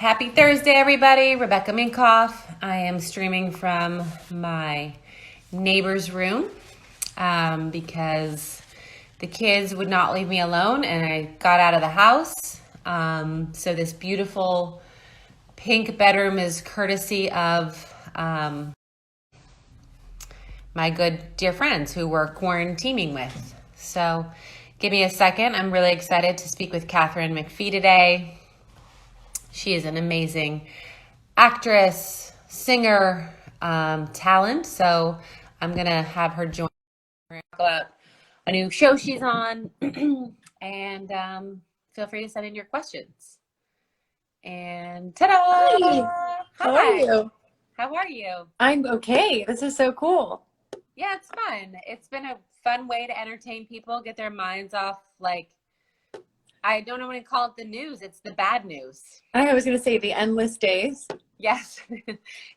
Happy Thursday, everybody. Rebecca Minkoff. I am streaming from my neighbor's room because the kids would not leave me alone and I got out of the house. So this beautiful pink bedroom is courtesy of my good dear friends who we're quarantining with. So give me a second. I'm really excited to speak with Katharine McPhee today. She is an amazing actress, singer, talent. So I'm going to have her join about a new show she's on. And feel free to send in your questions. And ta-da! Hi. How are you? How are you? I'm okay. This is so cool. Yeah, it's fun. It's been a fun way to entertain people, get their minds off, like, I don't know what to call it, the news. It's the bad news. I was going to say the endless days. Yes.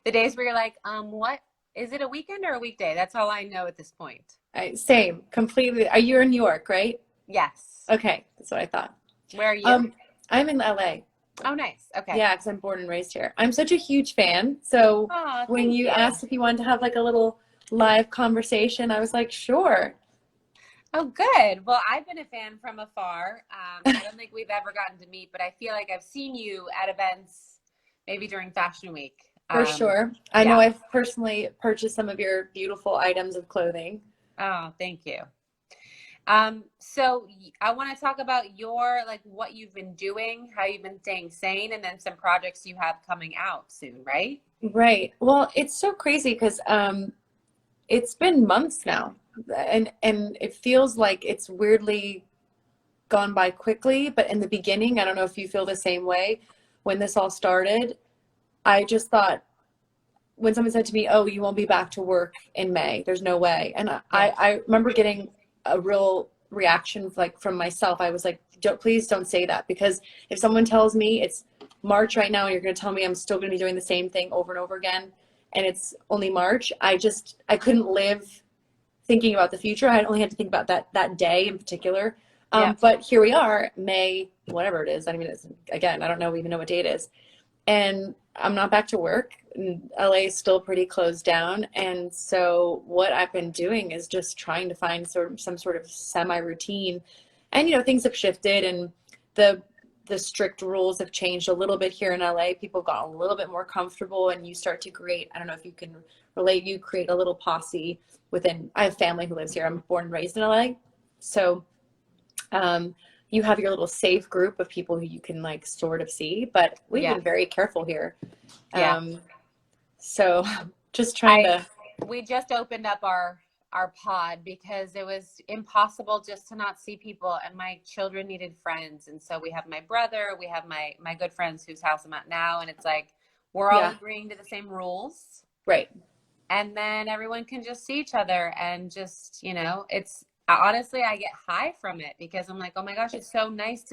The days where you're like, what? Is it a weekend or a weekday? That's all I know at this point. Same, completely. Are you in New York, right? Yes. Okay, that's what I thought. Where are you? I'm in LA. Oh, nice. Okay. Yeah, because I'm born and raised here. I'm such a huge fan. So when you asked if you wanted to have like a little live conversation, I was like, sure. Oh, good. Well, I've been a fan from afar. I don't think we've ever gotten to meet, but I feel like I've seen you at events, maybe during Fashion Week. For sure. I know I've personally purchased some of your beautiful items of clothing. Oh, thank you. So I want to talk about your, like, what you've been doing, how you've been staying sane, and then some projects you have coming out soon, right? Right. Well, it's so crazy because it's been months now, and it feels like it's weirdly gone by quickly. But in the beginning, I don't know if you feel the same way. When this all started, I just thought, when someone said to me, "Oh, you won't be back to work in May. There's no way." And I remember getting a real reaction like from myself. I was like, please don't say that, because if someone tells me it's March right now and you're going to tell me I'm still going to be doing the same thing over and over again, and it's only March, I couldn't live thinking about the future. I only had to think about that day in particular. But here we are, May, whatever it is. I mean, again, I don't even know what date it is. And I'm not back to work. LA is still pretty closed down. And so what I've been doing is just trying to find some sort of semi-routine. And, things have shifted, and the strict rules have changed a little bit here in LA. People got a little bit more comfortable, and you start to create, I don't know if you can relate, you create a little posse within. I have family who lives here. I'm born and raised in LA. So you have your little safe group of people who you can like sort of see, but we've been very careful here. So just trying to. We just opened up our pod because it was impossible just to not see people, and my children needed friends. And so we have my brother, we have my good friends whose house I'm at now. And it's like, we're all agreeing to the same rules. Right. And then everyone can just see each other, and just, it's honestly, I get high from it because I'm like, oh my gosh, it's so nice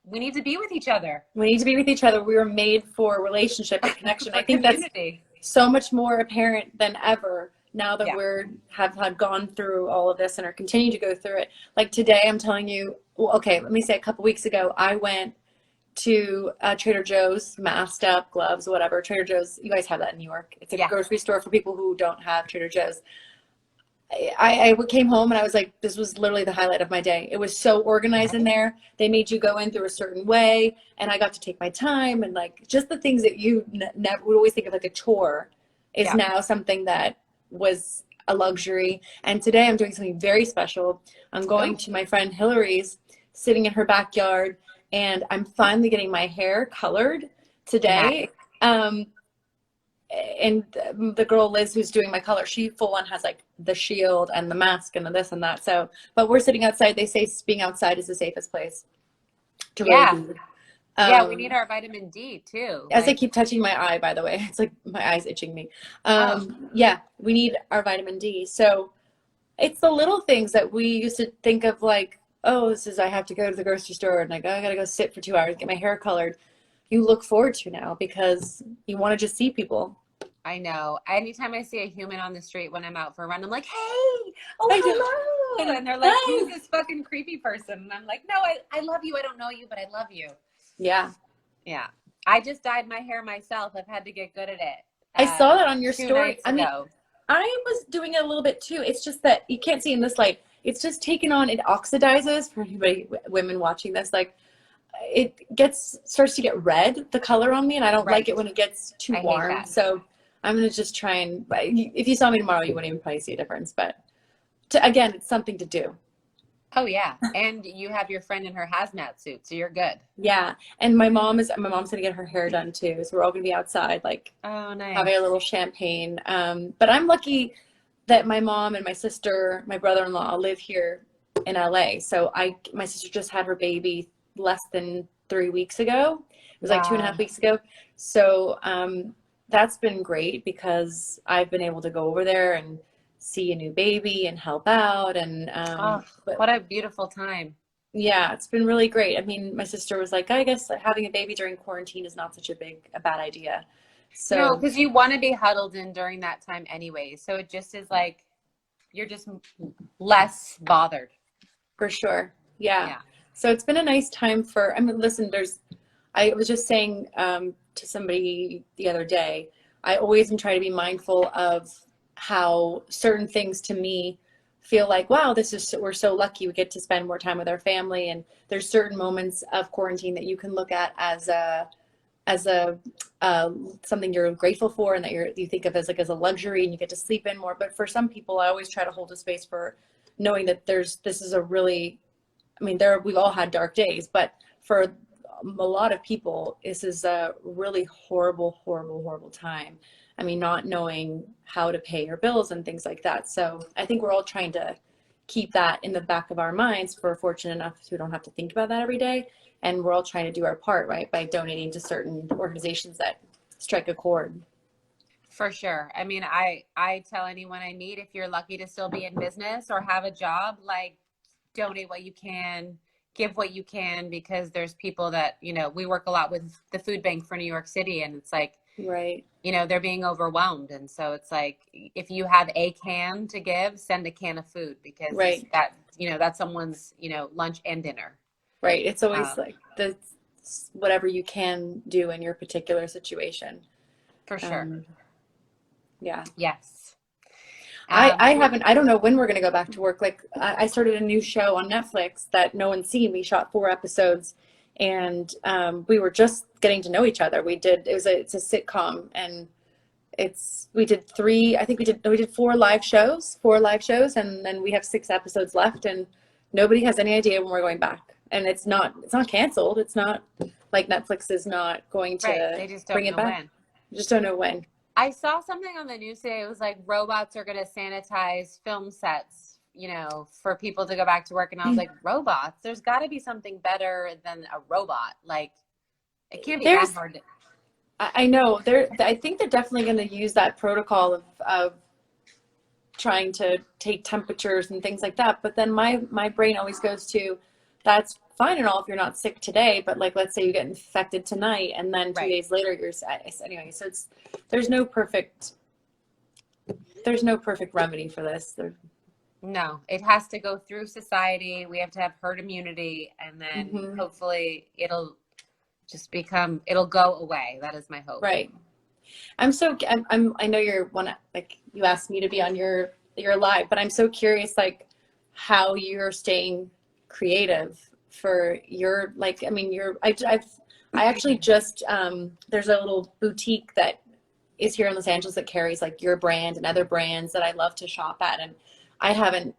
we need to be with each other. We need to be with each other. We were made for relationship and connection. I think community. That's so much more apparent than ever now that have gone through all of this and are continuing to go through it. Like today, I'm telling you, let me say a couple weeks ago, I went to Trader Joe's, masked up, gloves, whatever. Trader Joe's, you guys have that in New York. It's a grocery store for people who don't have Trader Joe's. I came home and I was like, this was literally the highlight of my day. It was so organized in there. They made you go in through a certain way, and I got to take my time, and like just the things that you never would always think of like a chore is now something that was a luxury. And today I'm doing something very special. I'm going to my friend Hillary's, sitting in her backyard, and I'm finally getting my hair colored today. And the girl Liz who's doing my color, she full on has like the shield and the mask and the this and that. So, but we're sitting outside. They say being outside is the safest place to really be. We need our vitamin D too. As I keep touching my eye, by the way, it's like my eye's itching me. We need our vitamin D. So it's the little things that we used to think of like, oh, I have to go to the grocery store and like, oh, I gotta go sit for 2 hours, get my hair colored. You look forward to now because you want to just see people. I know. Anytime I see a human on the street when I'm out for a run, I'm like, hey, hello. And they're like, who's this fucking creepy person? And I'm like, no, I love you. I don't know you, but I love you. Yeah. Yeah. I just dyed my hair myself. I've had to get good at it. I saw that on your Two story. nights I mean, ago. I was doing it a little bit too. It's just that you can't see in this light. It's just taken on, it oxidizes for anybody, women watching this. Like starts to get red, the color on me, and I don't like Right. it when it gets too I hate warm. that. So I'm gonna just try and, if you saw me tomorrow, you wouldn't even probably see a difference. But again, it's something to do. Oh yeah. And you have your friend in her hazmat suit, so you're good. Yeah. And my mom's gonna get her hair done too. So we're all gonna be outside, like Oh, nice. having a little champagne. But I'm lucky that my mom and my sister, my brother-in-law live here in LA. So my sister just had her baby less than 3 weeks ago. It was like 2.5 weeks ago. So that's been great because I've been able to go over there and see a new baby and help out. And Oh, what a beautiful time. yeah, it's been really great. I mean, my sister was like, I guess having a baby during quarantine is not such a bad idea. So No, because you want to be huddled in during that time anyway. So it just is like you're just less bothered. for sure. Yeah. Yeah. So it's been a nice time I mean, listen, I was just saying to somebody the other day, I always try to be mindful of how certain things to me feel like, wow, we're so lucky we get to spend more time with our family. And there's certain moments of quarantine that you can look at as a something you're grateful for and that you think of as a luxury and you get to sleep in more. But for some people, I always try to hold a space for knowing that this is a really, I mean, we've all had dark days, but for a lot of people, this is a really horrible, horrible, horrible time. I mean, not knowing how to pay your bills and things like that. So I think we're all trying to keep that in the back of our minds. We're fortunate enough so we don't have to think about that every day. And we're all trying to do our part, right, by donating to certain organizations that strike a chord. For sure. I mean, I tell anyone I meet, if you're lucky to still be in business or have a job, like donate what you can, give what you can, because there's people that, we work a lot with the food bank for New York City, and it's like, right, they're being overwhelmed. And so it's like, if you have a can to give, send a can of food, because right, that's someone's, lunch and dinner. right. It's always like whatever you can do in your particular situation. For sure. Yeah. Yes. I don't know when we're going to go back to work. Like I started a new show on Netflix that no one's seen. We shot 4 episodes and we were just getting to know each other. It's a sitcom and we did 3, I think we did 4 live shows, and then we have 6 episodes left and nobody has any idea when we're going back. And it's not canceled. It's not like Netflix is not going to They just bring don't it know back. when. Just don't know when. I saw something on the news today. It was like robots are going to sanitize film sets, for people to go back to work. And I was like, robots? There's got to be something better than a robot. Like, it can't be that hard. I know. I think they're definitely going to use that protocol of trying to take temperatures and things like that. But then my brain always goes to, that's fine and all if you're not sick today, but like let's say you get infected tonight and then 2 days later you're anyway. So there's no perfect remedy for this. No, it has to go through society. We have to have herd immunity, and then hopefully it'll go away. That is my hope. Right. I know you asked me to be on your live, but I'm so curious, like how you're staying creative for your, like, I mean, I actually just, there's a little boutique that is here in Los Angeles that carries like your brand and other brands that I love to shop at. And I haven't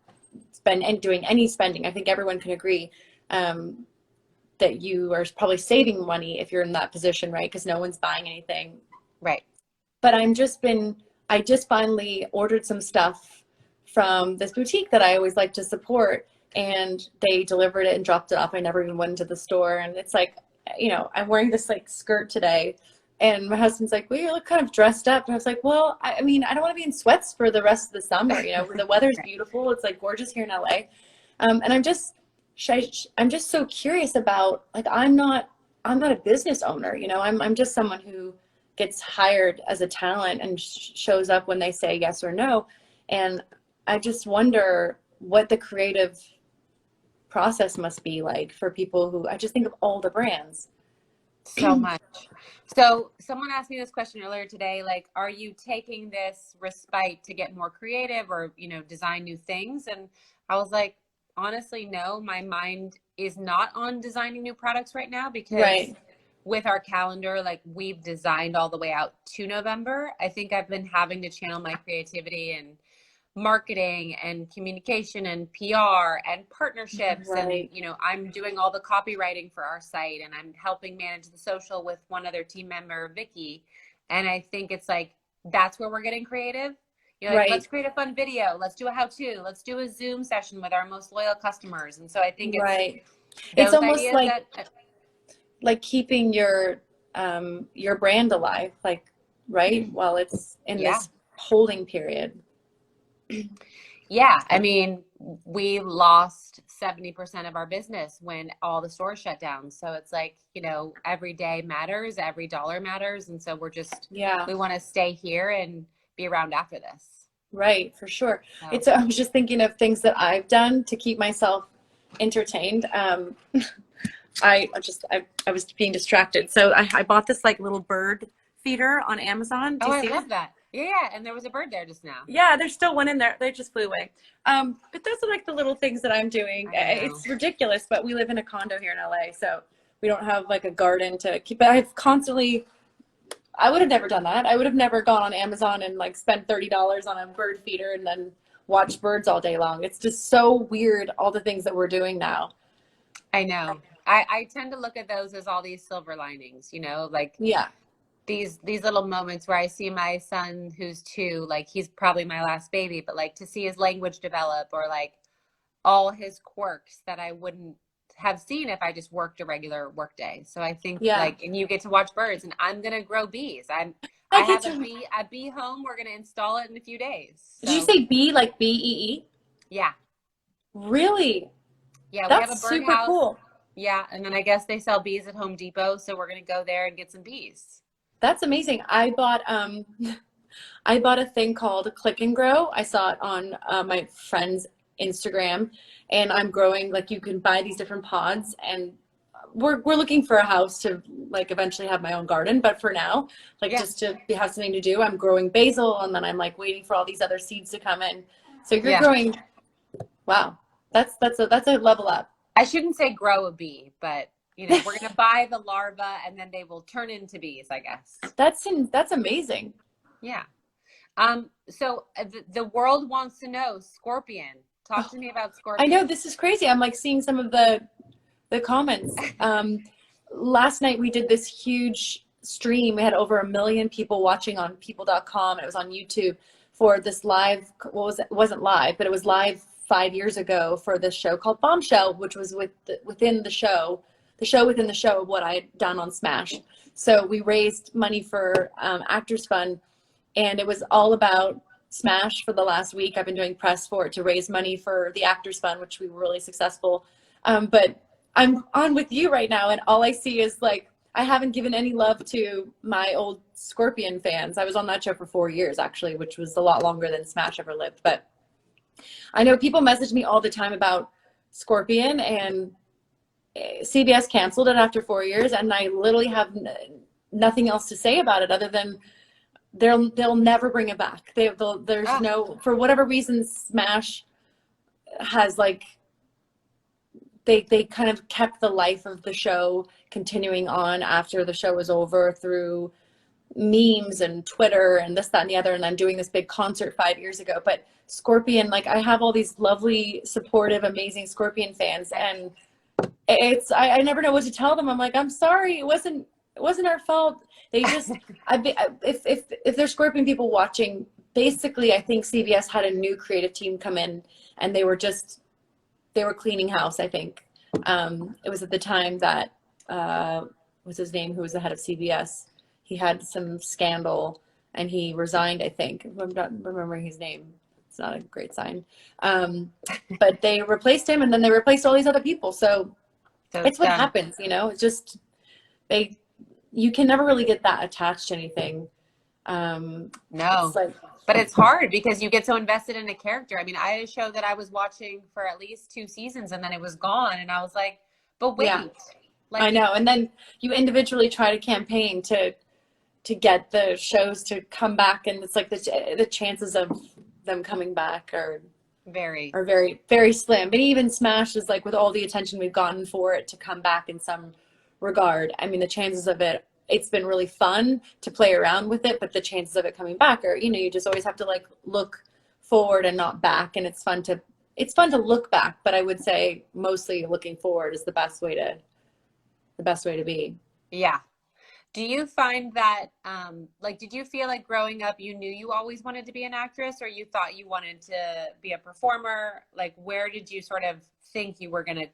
been doing any spending. I think everyone can agree, that you are probably saving money if you're in that position, right? Because no one's buying anything. Right. But I just finally ordered some stuff from this boutique that I always like to support, and they delivered it and dropped it off. I never even went into the store. And it's like, I'm wearing this like skirt today, and my husband's like, well, you look kind of dressed up. And I was like, well, I mean, I don't want to be in sweats for the rest of the summer. The weather's beautiful. It's like gorgeous here in LA. And I'm just so curious about, like, I'm not a business owner. I'm just someone who gets hired as a talent and shows up when they say yes or no. And I just wonder what the creative process must be like for people who, I just think of all the brands. So much. So someone asked me this question earlier today, like, are you taking this respite to get more creative or, design new things? And I was like, honestly, no, my mind is not on designing new products right now because Right. with our calendar, like we've designed all the way out to November. I think I've been having to channel my creativity and marketing and communication and PR and partnerships. And, Right. I'm doing all the copywriting for our site and I'm helping manage the social with one other team member, Vicky. And I think it's like, that's where we're getting creative. You're like, let's Right. create a fun video. Let's do a how-to. Let's do a Zoom session with our most loyal customers. And so I think it's Right. It's those almost ideas that, like keeping your brand alive, like, right, while it's in yeah. this holding period. Yeah, I mean, we lost 70% of our business when all the stores shut down. So it's like, every day matters, every dollar matters. And so Yeah. we want to stay here and be around after this. Right, for sure. So, I was just thinking of things that I've done to keep myself entertained. I was being distracted. So I bought this like little bird feeder on Amazon. Do oh, you I see it? love that. Yeah. And there was a bird there just now. Yeah, there's still one in there. They just flew away. But those are like the little things that I'm doing. I know. It's ridiculous, but we live in a condo here in LA, so we don't have like a garden to keep. But I would have never done that. I would have never gone on Amazon and like spent $30 on a bird feeder and then watch birds all day long. It's just so weird, all the things that we're doing now. I know. I tend to look at those as all these silver linings, like Yeah. these little moments where I see my son who's 2, like he's probably my last baby, but like to see his language develop or like all his quirks that I wouldn't have seen if I just worked a regular work day. So I think Yeah. like, and you get to watch birds and I'm going to grow bees. I I get have a to. bee home. We're going to install it in a few days. Did you So say bee, like BEE? yeah. Really? Yeah. We have a That's super birdhouse. cool. Yeah. And then I guess they sell bees at Home Depot. So we're going to go there and get some bees. That's amazing. I bought I bought a thing called Click and Grow. I saw it on my friend's Instagram, and I'm growing, like, you can buy these different pods, and we're looking for a house to like eventually have my own garden, but for now, like, Yeah. just to have something to do, I'm growing basil, and then I'm like waiting for all these other seeds to come in. So you're Yeah. growing. Wow, that's a level up. I shouldn't say grow a bee, but we're going to buy the larva and then they will turn into bees, I guess. That's amazing. Yeah. So the world wants to know Scorpion. Talk to me about I Scorpion. know, this is crazy. I'm like seeing some of the comments. Last night we did this huge stream. We had over 1 million people watching on people.com, and it was on YouTube for this live. It wasn't live, but it was live 5 years ago for this show called Bombshell, which was within the show within the show of what I had done on Smash. So we raised money for Actors Fund, and it was all about Smash for the last week. I've been doing press for it to raise money for the Actors Fund, which we were really successful. But I'm on with you right now, and all I see is like, I haven't given any love to my old Scorpion fans. I was on that show for 4 years, actually, which was a lot longer than Smash ever lived. But I know people message me all the time about Scorpion, and CBS canceled it after 4 years, and I literally have nothing else to say about it other than they'll never bring it back. There's no, for whatever reason, Smash has like, they kind of kept the life of the show continuing on after the show was over through memes and Twitter and this, that, and the other, and then doing this big concert 5 years ago. But Scorpion, like, I have all these lovely, supportive, amazing Scorpion fans, and I never know what to tell them. I'm like, I'm sorry, it wasn't our fault. They just, if there's Scorpion people watching, basically, I think CBS had a new creative team come in, and they were cleaning house, I think. It was at the time that, what's his name, who was the head of CBS? He had some scandal, and he resigned, I think. I'm not remembering his name. It's not a great sign. But they replaced him, and then they replaced all these other people. So it's what happens, It's just, you can never really get that attached to anything. No, it's but it's hard because you get so invested in a character. I mean, I had a show that I was watching for at least 2 seasons, and then it was gone, and I was like, but wait, I Like, know. And then you individually try to campaign to get the shows to come back, and it's like the chances of them coming back very, are very, very slim. But even Smash is like, with all the attention we've gotten for it to come back in some regard, I mean, the chances of it's been really fun to play around with it, but the chances of it coming back are, you just always have to like look forward and not back. And it's fun to look back, but I would say mostly looking forward is the best way to be. yeah. Do you find that, like, did you feel like growing up you knew you always wanted to be an actress, or you thought you wanted to be a performer? Like, where did you sort of think you were going to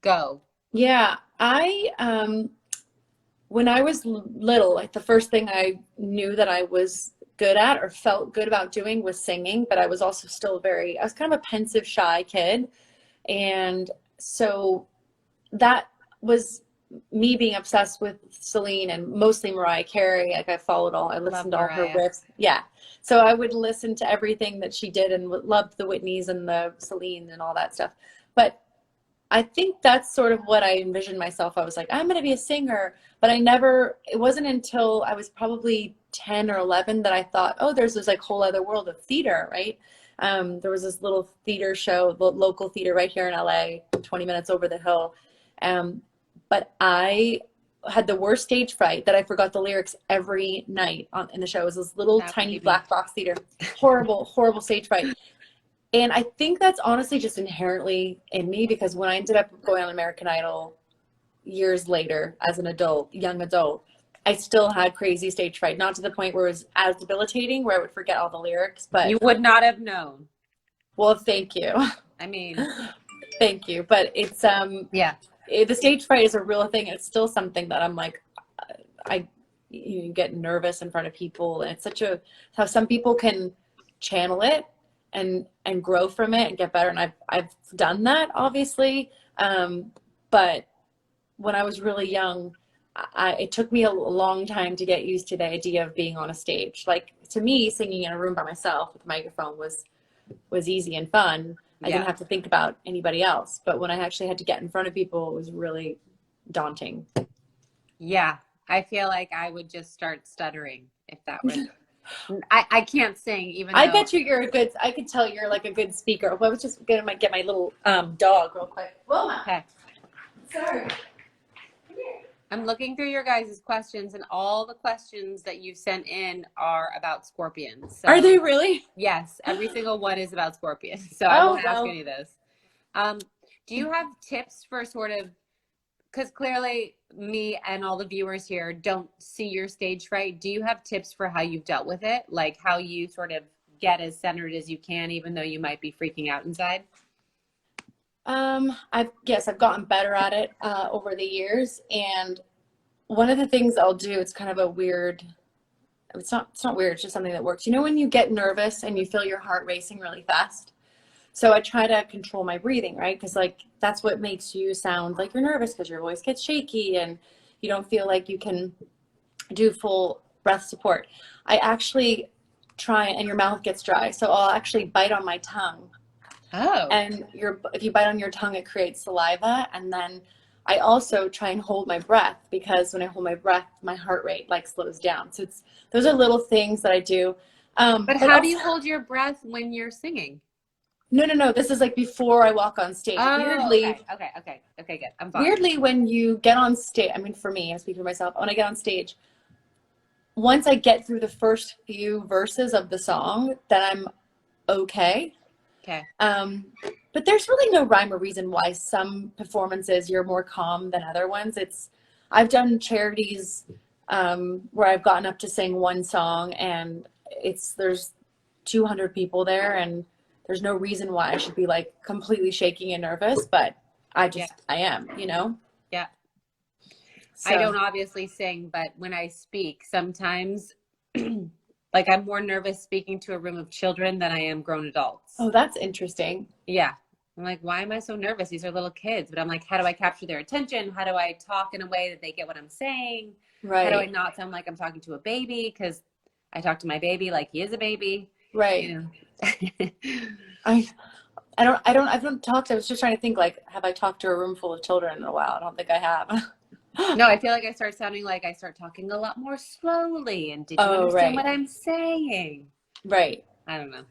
go? Yeah, when I was little, like the first thing I knew that I was good at or felt good about doing was singing, but I was also still I was kind of a pensive, shy kid. And so that was me being obsessed with Celine and mostly Mariah Carey. Like I Love listened to all her Mariah. riffs. Yeah. So I would listen to everything that she did and loved the Whitneys and the Celine and all that stuff. But I think that's sort of what I envisioned myself. I was like, I'm going to be a singer, but it wasn't until I was probably 10 or 11 that I thought, oh, there's this like whole other world of theater, right? There was this little theater show, local theater right here in LA, 20 minutes over the hill. But I had the worst stage fright that I forgot the lyrics every night in the show. It was this little That tiny would be black box theater. Horrible, horrible stage fright. And I think that's honestly just inherently in me, because when I ended up going on American Idol years later as an young adult, I still had crazy stage fright, not to the point where it was as debilitating where I would forget all the lyrics, but you would not have known. well, thank you. I mean, Thank you. But it's, yeah, the stage fright is a real thing. It's still something that I'm like, I, you get nervous in front of people, and it's how some people can channel it and grow from it and get better. And I've done that, obviously. But when I was really young, it took me a long time to get used to the idea of being on a stage. Like, to me, singing in a room by myself with a microphone was easy and fun. I didn't yeah, have to think about anybody else. But when I actually had to get in front of people, it was really daunting. yeah. I feel like I would just start stuttering if that were. I can't sing, even I though. bet I could tell you're like a good speaker. Well, I was just gonna get my little dog real quick. Wilma, Okay. sorry. I'm looking through your guys' questions, and all the questions that you sent in are about scorpions. Are So, they really? yes, every single one is about scorpions. So I Oh, won't ask well. any of those. Do you have tips for sort of, because clearly me and all the viewers here don't see your stage fright. Do you have tips for how you've dealt with it? Like how you sort of get as centered as you can, even though you might be freaking out inside? I've gotten better at it over the years, and one of the things I'll do, it's kind of a weird. It's not weird. It's just something that works. You know, when you get nervous and you feel your heart racing really fast. So I try to control my breathing, right? Because like that's what makes you sound like you're nervous, because your voice gets shaky and you don't feel like you can do full breath support. I actually try, and your mouth gets dry, so I'll actually bite on my tongue. Oh, And if you bite on your tongue, it creates saliva. And then I also try and hold my breath, because when I hold my breath, my heart rate like slows down. So those are little things that I do. but But how do also, you hold your breath when you're singing? no. This is like before I walk on stage. Oh, okay, good. I'm following. Weirdly, when you get on stage, I mean, for me, I speak for myself. When I get on stage, once I get through the first few verses of the song, then I'm okay. Okay. But there's really no rhyme or reason why some performances you're more calm than other ones. I've done charities where I've gotten up to sing one song, and there's 200 people there, and there's no reason why I should be like completely shaking and nervous, but I am, you know? Yeah. So, I don't obviously sing, but when I speak, sometimes like I'm more nervous speaking to a room of children than I am grown adults. oh, that's interesting. Yeah. I'm like, why am I so nervous? These are little kids. But I'm like, how do I capture their attention? How do I talk in a way that they get what I'm saying? How do I Right. not sound like I'm talking to a baby? Because I talk to my baby like he is a baby. Right. You know. I I haven't talked. I was just trying to think, like, have I talked to a room full of children in a while? I don't think I have. No, I feel like I start sounding like I start talking a lot more slowly. And did you Oh, understand what right. I'm saying? Right. I don't know.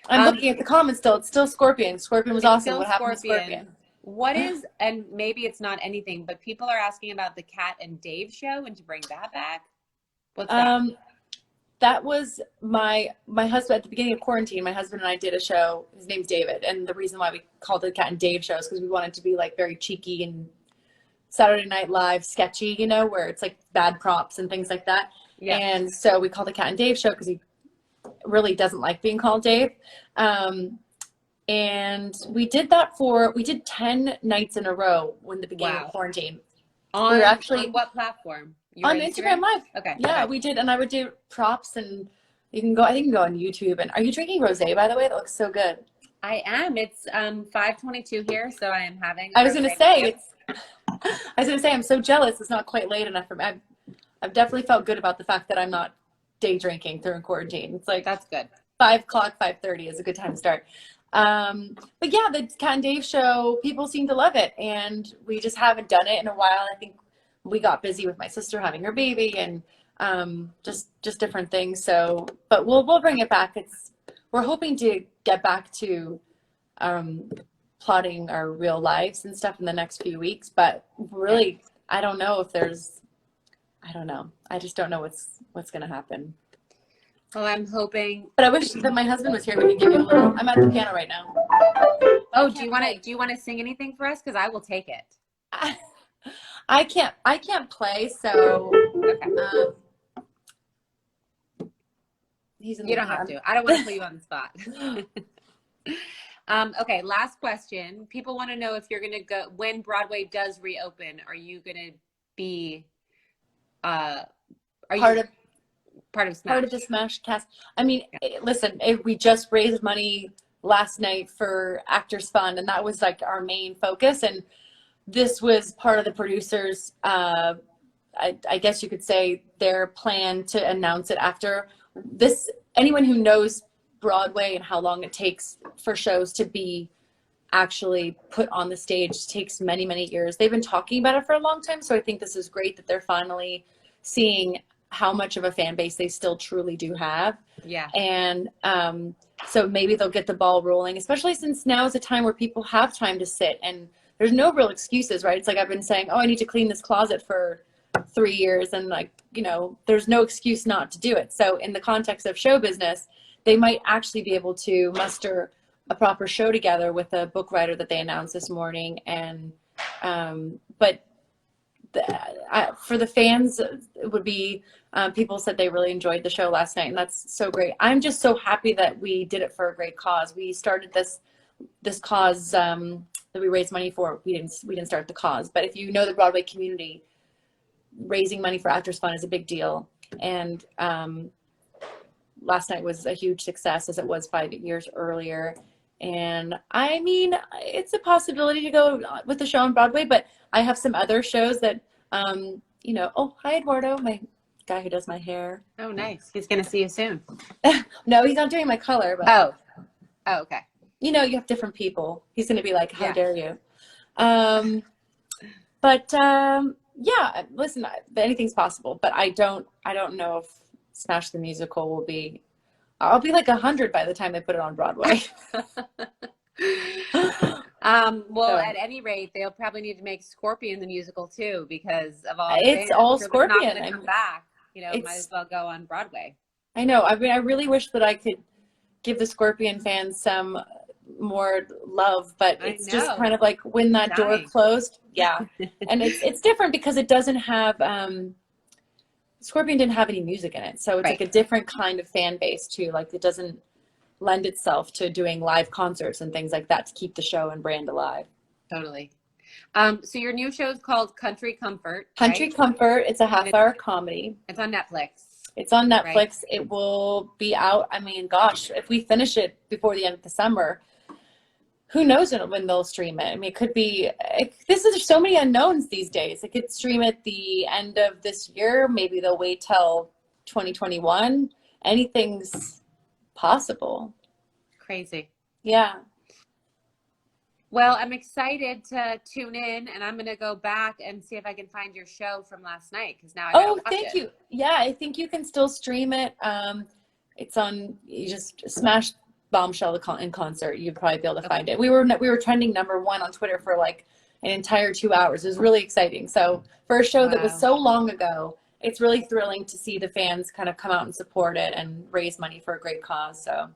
I'm looking at the comments still. It's still Scorpion. Scorpion was It's awesome. still What happened to Scorpion. Scorpion? What is, and maybe it's not anything, but people are asking about the Kat and Dave show and to bring that back. What's that? Um, that was my husband at the beginning of quarantine. My husband and I did a show. His name's David, and the reason why we called it Cat and Dave show is because we wanted to be like very cheeky and Saturday Night Live sketchy, you know, where it's like bad props and things like that. Yeah. And so we called it Cat and Dave show because he really doesn't like being called Dave. And we did 10 nights in a row when the beginning of quarantine. We were actually on what platform? on Instagram Live. Okay. Yeah, okay. we did. And I would do props, and I think you can go on YouTube. And are you drinking rosé, by the way? That looks so good. I am. It's 5:22 here, so I am having. I was gonna say I'm so jealous. It's not quite late enough for me. I've definitely felt good about the fact that I'm not day drinking during quarantine. It's like That's good. 5:00, 5:30 is a good time to start. But yeah, the Cat and Dave show, people seem to love it, and we just haven't done it in a while. I think we got busy with my sister having her baby and just different things. So, but we'll bring it back. We're hoping to get back to plotting our real lives and stuff in the next few weeks. But really, I don't know. I just don't know what's gonna happen. Well, I'm hoping. But I wish that my husband was here. We could give you a little. I'm at the piano right now. Oh, do you want to sing anything for us? Because I will take it. I can't play, so Okay. He's in You the don't have band. to. I don't want to put you on the spot. Okay, last question. People want to know if you're going to go when Broadway does reopen. Are you going to be are part you of part of Smash? part of the Smash cast. I mean, listen, we just raised money last night for Actors Fund, and that was like our main focus. And this was part of the producers. I guess you could say their plan to announce it after this. Anyone who knows Broadway and how long it takes for shows to be actually put on the stage takes many, many years. They've been talking about it for a long time. So I think this is great that they're finally seeing how much of a fan base they still truly do have. Yeah. And so maybe they'll get the ball rolling, especially since now is a time where people have time to sit and there's no real excuses, right? It's like I've been saying, oh, I need to clean this closet for 3 years. And like, there's no excuse not to do it. So in the context of show business, they might actually be able to muster a proper show together with a book writer that they announced this morning. And, but for the fans, it would be, people said they really enjoyed the show last night, and that's so great. I'm just so happy that we did it for a great cause. We started this cause, that we raised money for. We didn't start the cause, but if you know the Broadway community, raising money for Actors Fund is a big deal. And last night was a huge success, as it was 5 years earlier. And I mean, it's a possibility to go with the show on Broadway, but I have some other shows that, oh, hi, Eduardo, my guy who does my hair. Oh, nice. He's going to see you soon. No, he's not doing my color, but. Oh, okay. You have different people. He's going to be like, how dare you? Yeah, listen, anything's possible, but I don't know if Smash the Musical will be, I'll be like 100 by the time they put it on Broadway. Well, at any rate, they'll probably need to make Scorpion the musical too, because of all the it's all fans. Scorpion. It's not going to come back. Might as well go on Broadway. I know. I mean, I really wish that I could give the Scorpion fans some more love, but it's just kind of like when that door closed. Yeah. And it's different because it doesn't have, Scorpion didn't have any music in it. So it's like a different kind of fan base too. Like it doesn't lend itself to doing live concerts and things like that to keep the show and brand alive. Totally. So your new show is called Country Comfort. Country Comfort. It's a half-hour comedy. It's on Netflix. It's on Netflix. Right. It will be out. I mean, gosh, if we finish it before the end of the summer, who knows when they'll stream it? I mean, it could be, there's so many unknowns these days. It could stream at the end of this year. Maybe they'll wait till 2021. Anything's possible. Crazy. Yeah. Well, I'm excited to tune in, and I'm going to go back and see if I can find your show from last night because now I got to Oh, watch thank it. you. Yeah, I think you can still stream it. It's on, you just smash Bombshell in concert. You'd probably be able to find it. We were trending #1 on Twitter for like an entire 2 hours. It was really exciting. So for a show that was Wow. so long ago, it's really thrilling to see the fans kind of come out and support it and raise money for a great cause. So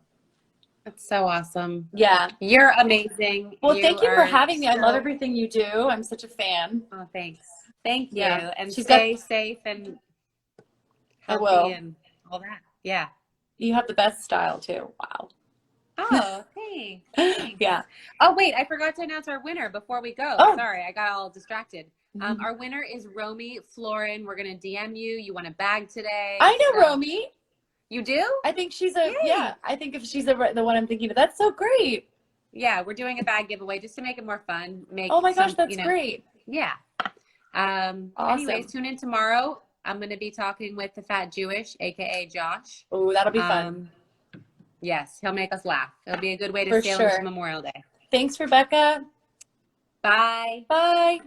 That's so awesome. yeah. You're amazing. Well, You thank you for are having me. I love so, everything you do. I'm such a fan. oh, thanks. Thank you. Yeah. And She's got, stay safe and I healthy will. and all that. Yeah. You have the best style too. Wow. Oh, thanks. Thanks. Yeah. Oh, wait, I forgot to announce our winner before we go. Oh. Sorry, I got all distracted. Our winner is Romy Florin. We're going to DM you. You want a bag today? I know So- Romy. You do? I think she's Yay. yeah, I think if she's the one I'm thinking of, that's so great. Yeah, we're doing a bag giveaway just to make it more fun. Make Oh my gosh, some, that's great. Yeah. Awesome. Anyways, tune in tomorrow. I'm going to be talking with the Fat Jewish, aka Josh. Oh, that'll be fun. Yes, he'll make us laugh. It'll be a good way to For sail sure. into Memorial Day. Thanks, Rebecca. Bye. Bye.